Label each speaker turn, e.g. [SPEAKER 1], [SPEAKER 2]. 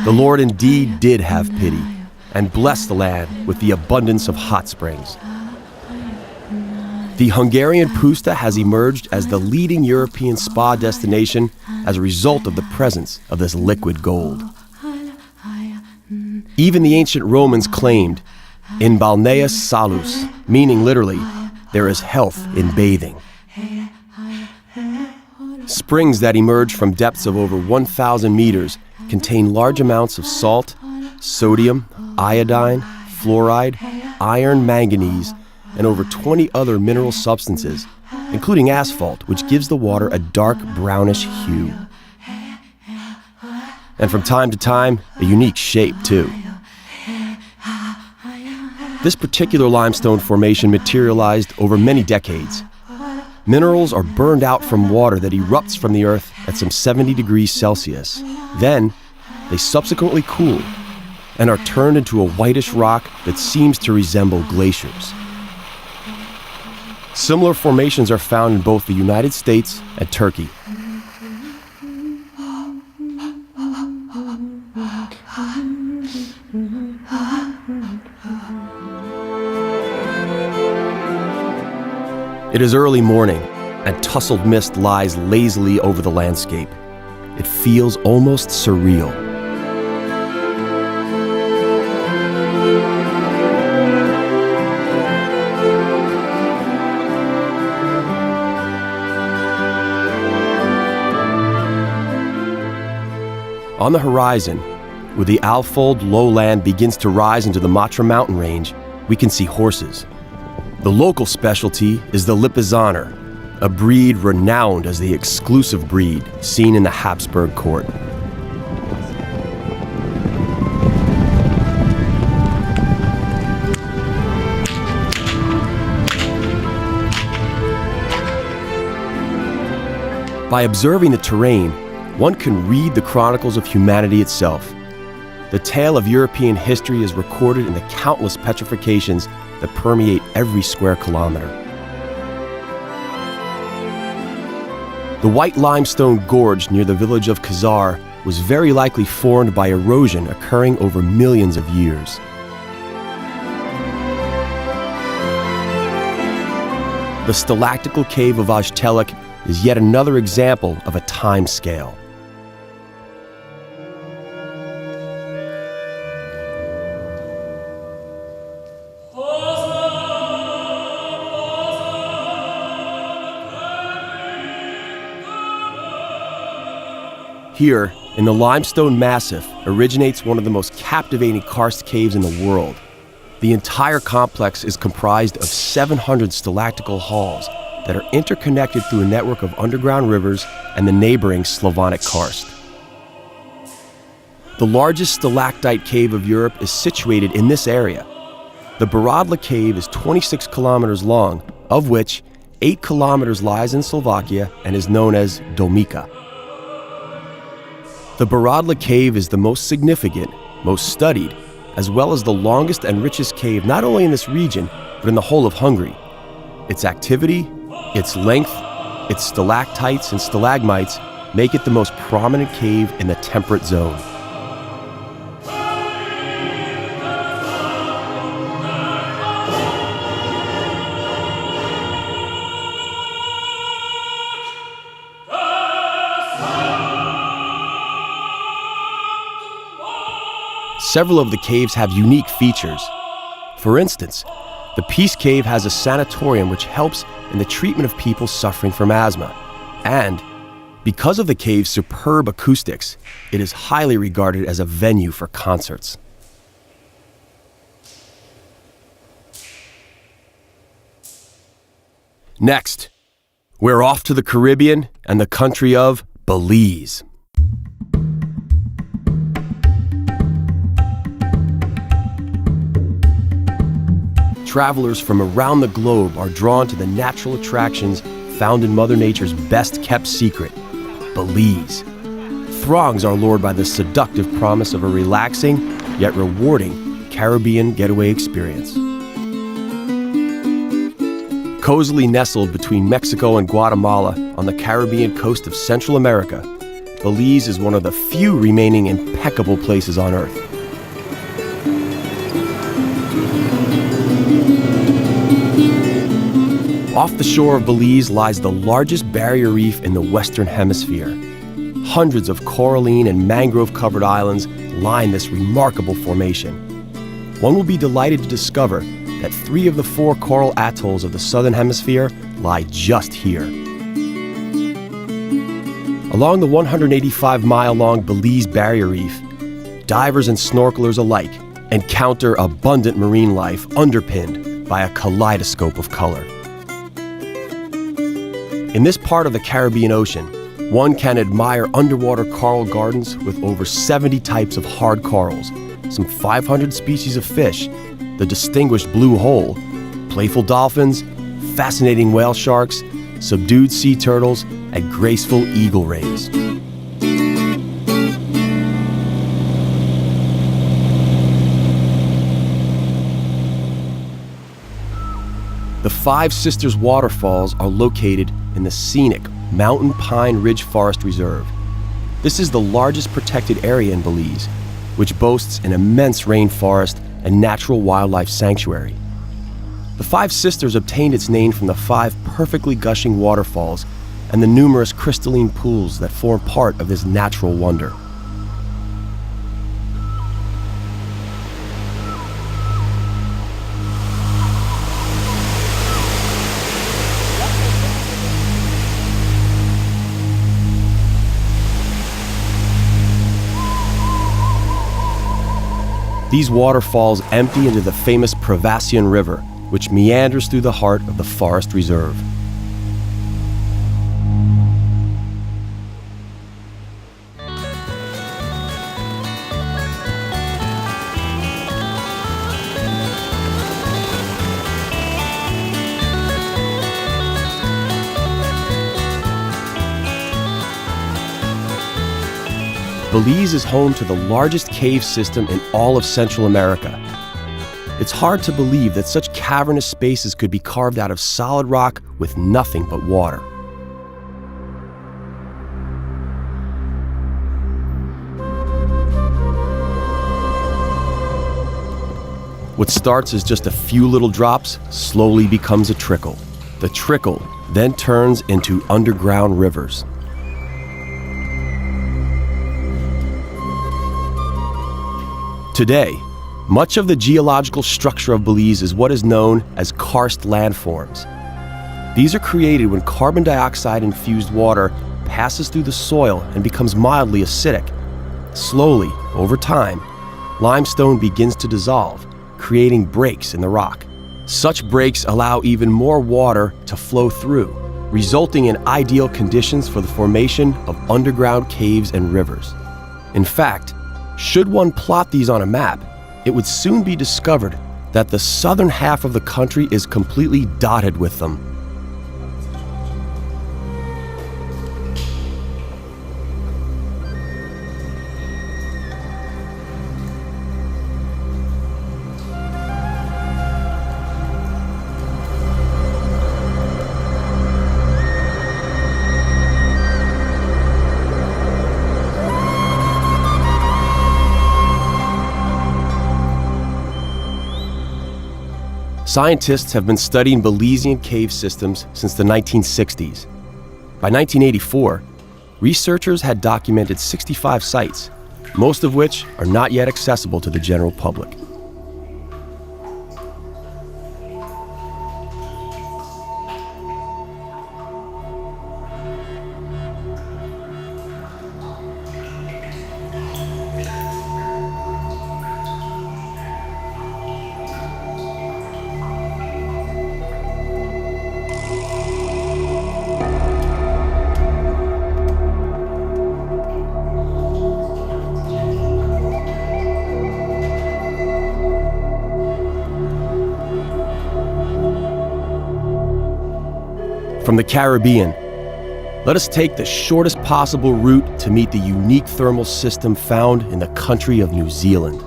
[SPEAKER 1] The Lord indeed did have pity and blessed the land with the abundance of hot springs. The Hungarian Puszta has emerged as the leading European spa destination as a result of the presence of this liquid gold. Even the ancient Romans claimed, "In balneus salus," meaning literally, there is health in bathing. Springs that emerge from depths of over 1,000 meters contain large amounts of salt, sodium, iodine, fluoride, iron, manganese, and over 20 other mineral substances, including asphalt, which gives the water a dark brownish hue. And from time to time, a unique shape, too. This particular limestone formation materialized over many decades. Minerals are burned out from water that erupts from the earth at some 70 degrees Celsius. Then, they subsequently cool and are turned into a whitish rock that seems to resemble glaciers. Similar formations are found in both the United States and Turkey. It is early morning, and tousled mist lies lazily over the landscape. It feels almost surreal. On the horizon, where the Alfold lowland begins to rise into the Matra mountain range, we can see horses. The local specialty is the Lipizzaner, a breed renowned as the exclusive breed seen in the Habsburg court. By observing the terrain, one can read the chronicles of humanity itself. The tale of European history is recorded in the countless petrifications that permeate every square kilometer. The White Limestone Gorge near the village of Khazar was very likely formed by erosion occurring over millions of years. The stalactical cave of Ajtelek is yet another example of a time scale. Here, in the limestone massif, originates one of the most captivating karst caves in the world. The entire complex is comprised of 700 stalactical halls that are interconnected through a network of underground rivers and the neighboring Slavonic karst. The largest stalactite cave of Europe is situated in this area. The Baradla cave is 26 kilometers long, of which 8 kilometers lies in Slovakia and is known as Domica. The Baradla cave is the most significant, most studied, as well as the longest and richest cave not only in this region, but in the whole of Hungary. Its activity, its length, its stalactites and stalagmites make it the most prominent cave in the temperate zone. Several of the caves have unique features. For instance, the Peace Cave has a sanatorium which helps in the treatment of people suffering from asthma. And because of the cave's superb acoustics, it is highly regarded as a venue for concerts. Next, we're off to the Caribbean and the country of Belize. Travelers from around the globe are drawn to the natural attractions found in Mother Nature's best-kept secret, Belize. Throngs are lured by the seductive promise of a relaxing, yet rewarding, Caribbean getaway experience. Cozily nestled between Mexico and Guatemala on the Caribbean coast of Central America, Belize is one of the few remaining impeccable places on Earth. Off the shore of Belize lies the largest barrier reef in the Western Hemisphere. Hundreds of coralline and mangrove-covered islands line this remarkable formation. One will be delighted to discover that 3 of the 4 coral atolls of the Southern Hemisphere lie just here. Along the 185-mile-long Belize Barrier Reef, divers and snorkelers alike encounter abundant marine life underpinned by a kaleidoscope of color. In this part of the Caribbean Ocean, one can admire underwater coral gardens with over 70 types of hard corals, some 500 species of fish, the distinguished blue hole, playful dolphins, fascinating whale sharks, subdued sea turtles, and graceful eagle rays. The Five Sisters waterfalls are located in the scenic Mountain Pine Ridge Forest Reserve. This is the largest protected area in Belize, which boasts an immense rainforest and natural wildlife sanctuary. The Five Sisters obtained its name from the 5 perfectly gushing waterfalls and the numerous crystalline pools that form part of this natural wonder. These waterfalls empty into the famous Pravasian River, which meanders through the heart of the forest reserve. Belize is home to the largest cave system in all of Central America. It's hard to believe that such cavernous spaces could be carved out of solid rock with nothing but water. What starts as just a few little drops slowly becomes a trickle. The trickle then turns into underground rivers. Today, much of the geological structure of Belize is what is known as karst landforms. These are created when carbon dioxide-infused water passes through the soil and becomes mildly acidic. Slowly, over time, limestone begins to dissolve, creating breaks in the rock. Such breaks allow even more water to flow through, resulting in ideal conditions for the formation of underground caves and rivers. In fact, should one plot these on a map, it would soon be discovered that the southern half of the country is completely dotted with them. Scientists have been studying Belizean cave systems since the 1960s. By 1984, researchers had documented 65 sites, most of which are not yet accessible to the general public. From the Caribbean, let us take the shortest possible route to meet the unique thermal system found in the country of New Zealand.